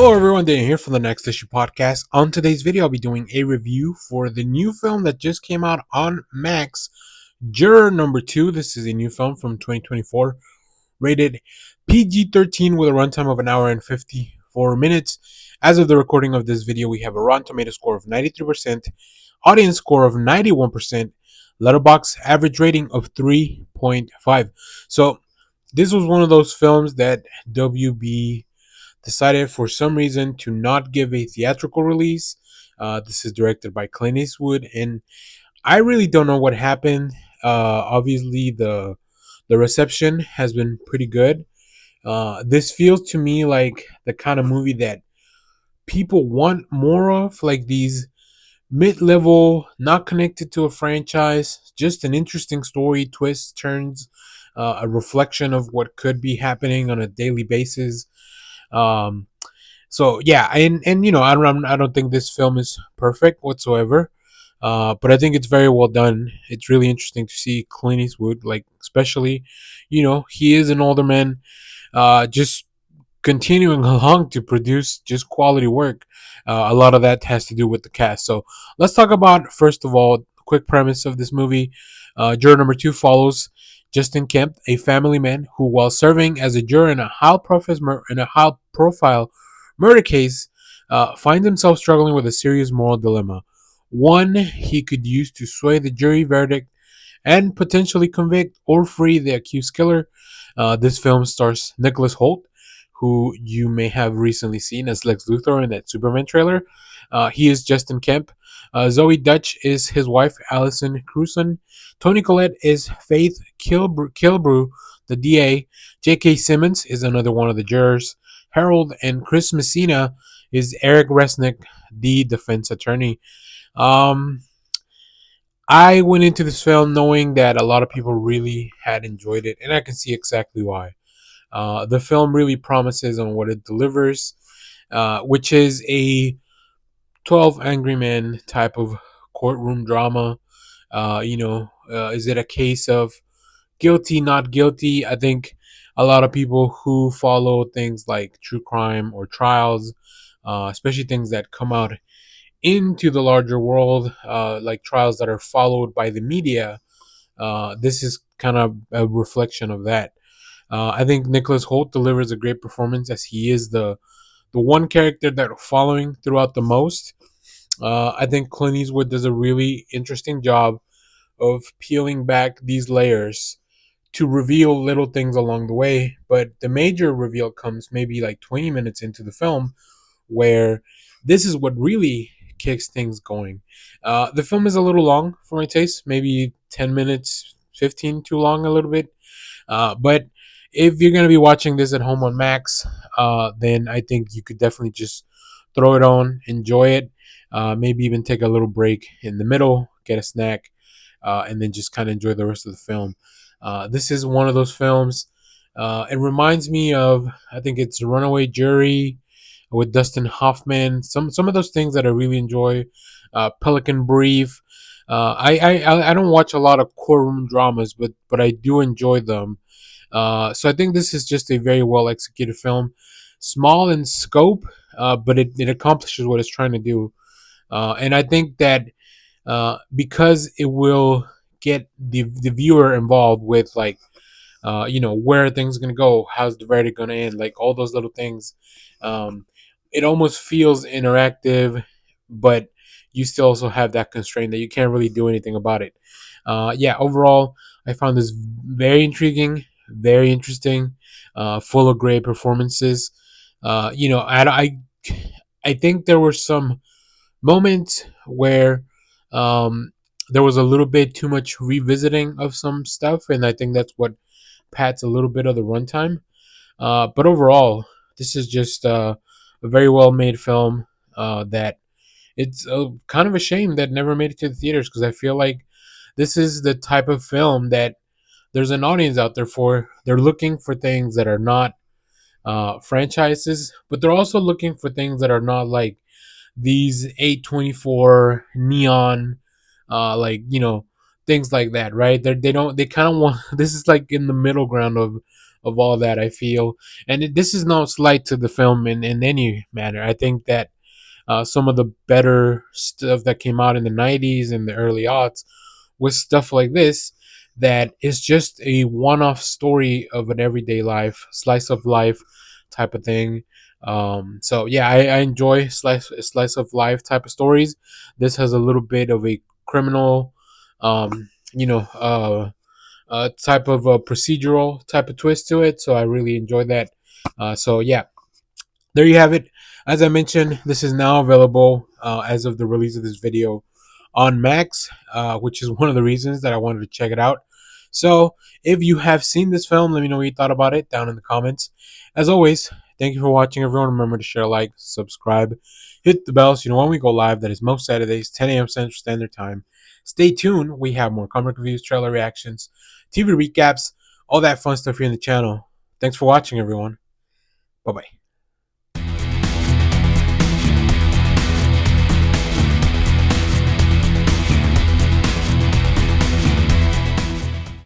Hello everyone, Dan here from the Next Issue Podcast. On today's video, I'll be doing a review for the new film that just came out on Max, Juror number 2. This is a new film from 2024, rated PG-13 with a runtime of an hour and 54 minutes. As of the recording of this video, we have a Rotten Tomato score of 93%, audience score of 91%, Letterboxd average rating of 3.5. So this was one of those films that WB decided for some reason to not give a theatrical release. This is directed by Clint Eastwood, and I really don't know what happened. Obviously, the reception has been pretty good. This feels to me like the kind of movie that people want more of, like these mid-level, not connected to a franchise, just an interesting story, twists, turns, a reflection of what could be happening on a daily basis. Um, so yeah, and I don't think this film is perfect whatsoever, but I think it's very well done. It's really interesting to see Clint Eastwood, like especially, he is an older man, just continuing along to produce just quality work. A lot of that has to do with the cast. So let's talk about first of all, the quick premise of this movie. Juror number 2 follows Justin Kemp, a family man who, while serving as a juror in a high-profile murder case, finds himself struggling with a serious moral dilemma. One he could use to sway the jury verdict and potentially convict or free the accused killer. This film stars Nicholas Hoult, who you may have recently seen as Lex Luthor in that Superman trailer. He is Justin Kemp. Zoe Dutch is his wife, Allison Crewson. Tony Collette is Faith Kilbrew, the DA. J.K. Simmons is another one of the jurors. Harold and Chris Messina is Eric Resnick, the defense attorney. Um, I went into this film knowing that a lot of people really had enjoyed it, and I can see exactly why. The film really promises on what it delivers, which is a 12 Angry Men type of courtroom drama. Is it a case of guilty, not guilty? I think a lot of people who follow things like true crime or trials, especially things that come out into the larger world, like trials that are followed by the media, this is kind of a reflection of that. I think Nicholas Hoult delivers a great performance as he is the one character that we're following throughout the most. I think Clint Eastwood does a really interesting job of peeling back these layers to reveal little things along the way. But the major reveal comes maybe like 20 minutes into the film, where this is what really kicks things going. The film is a little long for my taste, maybe 10 minutes, 15 too long, a little bit. But if you're going to be watching this at home on Max, then I think you could definitely just throw it on, enjoy it, maybe even take a little break in the middle, get a snack, and then just kind of enjoy the rest of the film. This is one of those films. It reminds me of, I think it's Runaway Jury with Dustin Hoffman. Some of those things that I really enjoy. Pelican Brief. I don't watch a lot of courtroom dramas, but I do enjoy them. So I think this is just a very well executed film, small in scope, but it accomplishes what it's trying to do. And I think that because it will get the viewer involved with, like, where are things going to go, how's the verdict going to end, like all those little things. um, it almost feels interactive, but you still also have that constraint that you can't really do anything about it. Yeah, overall, I found this very intriguing, very interesting, full of great performances. I think there were some moments where um, there was a little bit too much revisiting of some stuff, and I think that's what pads a little bit of the runtime. But overall, this is just a very well made film that it's kind of a shame that never made it to the theaters, because I feel like this is the type of film that there's an audience out there for. They're looking for things that are not franchises, but they're also looking for things that are not like these 824 neon, like, things like that, right? They don't, they kind of want, this is like in the middle ground of of all that, I feel. And this is no slight to the film in any manner. I think that some of the better stuff that came out in the 90s and the early aughts was stuff like this, that is just a one-off story of an everyday life, slice of life type of thing. So yeah, I enjoy slice of life type of stories. This has a little bit of a criminal, you know, type of a procedural type of twist to it. So I really enjoy that. So yeah, there you have it. As I mentioned, this is now available as of the release of this video on Max, which is one of the reasons that I wanted to check it out. So, if you have seen this film, let me know what you thought about it down in the comments. As always, thank you for watching, everyone. Remember to share, like, subscribe, hit the bell so you know when we go live. That is most Saturdays, 10 a.m. Central Standard Time. Stay tuned. We have more comic reviews, trailer reactions, TV recaps, all that fun stuff here in the channel. Thanks for watching, everyone. Bye bye.